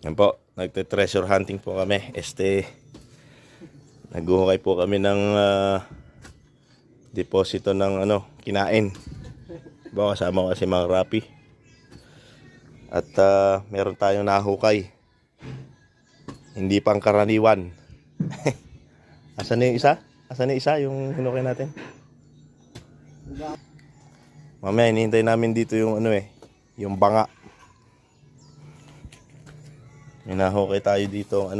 Yan po, nagte-treasure hunting po kami. Naghuhukay po kami ng deposito ng kinain. Diba, kasama ko kasi mga Rapi. At meron tayong nahukay. Hindi pang karaniwan. Asan na yung isa? Asan na yung isa yung hinukay natin? Mamaya, hinihintay namin dito yung yung banga. Hinahukay tayo dito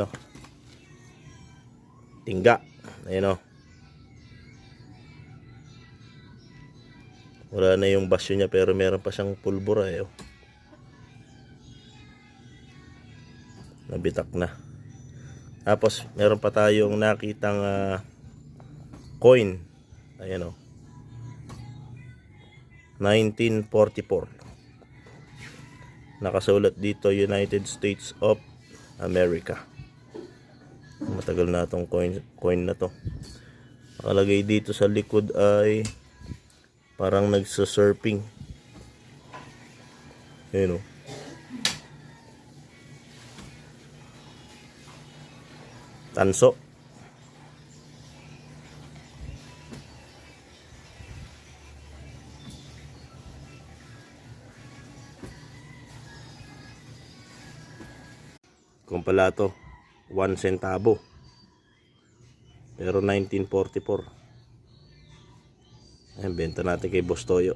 tingga. Ayun o. Wala na yung basyo niya pero meron pa siyang pulbura nabitak na. Tapos meron pa tayong nakitang coin. Ayan o. 1944. Nakasulat dito United States of America. Matagal na itong coin na to. Nakalagay dito sa likod ay parang nagsasurfing. Ayun o. Tanso. Kung pala to 1 centavo pero 1944. Ayan, benta natin kay Boss Toyo.